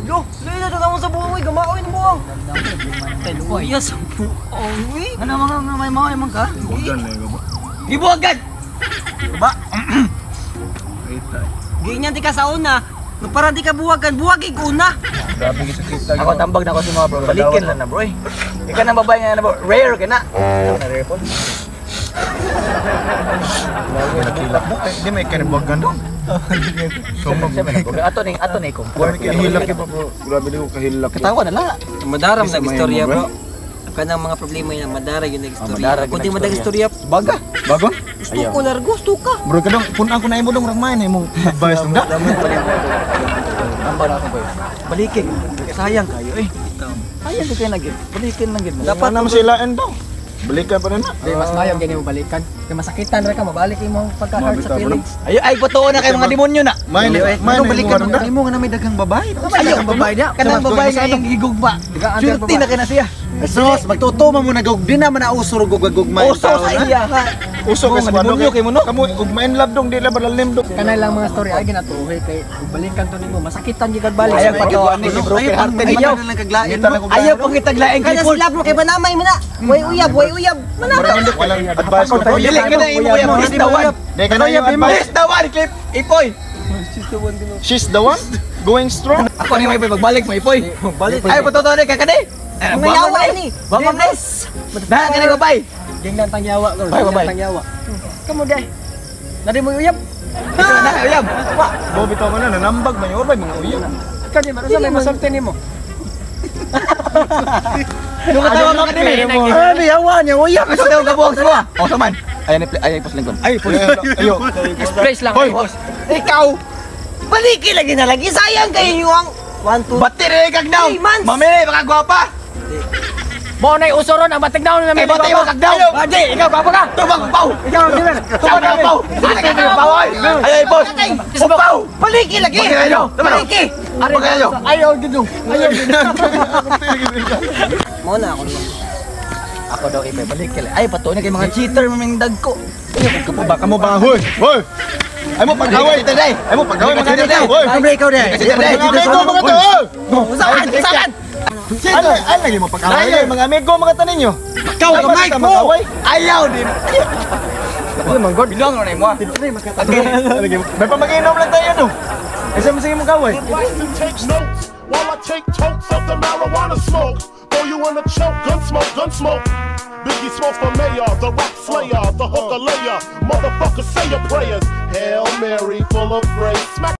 Lo, lain na dagang mo sa buong, gamaoy ng buong. Kuya sa buong, Ano mga may mga emang ka? Buwagan na yung ba? Gibuwagan! Ba? Ganyan di ka sa una. No, para di ka buwagan, buwagin ko una. Grabe kita kita. Ako tambag na ako si mga bro. Balikin lang na bro eh. Ikaw nang babae nga na bro. Rare ka na. Na-rare po. Nakilak mo. Hindi may kanibagan doon. Ato ni kung. Grabe kahilak ba bro? Grabe din ko kahilak. Katawa na lang. Madaram sa istorya, bro. Kanang mga problema yan, madara yun na istorya. Kunti madag istorya, Baga. Bago? gusto ko na, gusto ka. Bro, kadang punang ko na imo dong ragmayan imong advice dong da. Tambag na ako boy. Balikin. Sayang kayo eh. Sayang ko kayo lagi. Balikin lang gid mo. Dapat na masilaan daw. Balikan pa rin na. Di mas mayong gini mo balikan. Kaya masakitan ra ka mabalik imong pagka-hurt sa feelings. Ay patuon na kay mga demonyo na. May balikan mo da. imo nga na may daghang babae. Ayaw ang babae niya. Kanang babae nga yung higugma. Swerte na kay na siya. Sos, magtutuma mo na di naman na usor gugagugmay. Uso sa iya ha. Uso ka sa demonyo kay mo no. Kamu ugmain love dong di la balalim dong. Kanay lang mga story ay ginatuhi kay balikan to nimo masakitan gyud balik. Ayaw pagkawan ni broken hearted Ayaw ayaw. na lang kaglain Kita mo. na ko. Ayaw pang itaglaeng Kaya kay sila mo kay banamay mo na. Way uyab. Manaka. Walang advice ko. Dili ka na imo ya mga istawan. Di ka na yung advice. Istawan clip ipoy. She's the one going strong. Ako ni may magbalik mo ipoy. Balik. Ay patuto ni kakani. Mga yawa ni. Bangon Bilis. Na kani ko bay. Gingnan tang yawa ko. Bye, bye. Tang yawa. Kamu day. Nadi mo uyab. Na uyab. Bobi to man na nambag man yung mga uyo. Kani mara sa may masulti nimo. Yung katawa ka din. Ano yawa niya, uyab. Gusto daw gabuang semua. O saman. Ayan ipos lingkod. Ay, ayo. Express lang. Hoy, Ikaw. Baliki lagi na lagi. Sayang kayo yung 1, 2, Battery kag daw. 3 months. Mamili baka gwapa. Mo nay usoron ang batig daw na Kay may battery mo kag daw. Adi, ikaw gwapa ka. Tubang pau. Ikaw given. Tubang pau. Ano ka ng pau? Ay ipos. Pau. baliki lagi. Bagay kayo. Baliki. Bagay kayo. Ayaw gid. Ayaw gid. Mo na ako. Ako daw ipe balik kay. Ay patuon kay mga cheater maming dagko. baka mo ba hoy? Hoy. Ay mo pagaway today. Ay mo pagaway mga today. Hoy. Kamre ikaw deh. Mga to. Saan? Ano lagi mo pagaway? Mga amigo mga tanin nyo. Ikaw gamay ko. Ayaw din. Bilang na mo. May pamaginom lang tayo no. Kasi masige mo kaway. Advice to take notes while I take totes of the marijuana smoke. Throw you in a choke, gun smoke. Biggie Smalls for mayor, the rock slayer, the hooker layer. Motherfucker, say your prayers. Hail Mary, full of grace. Smack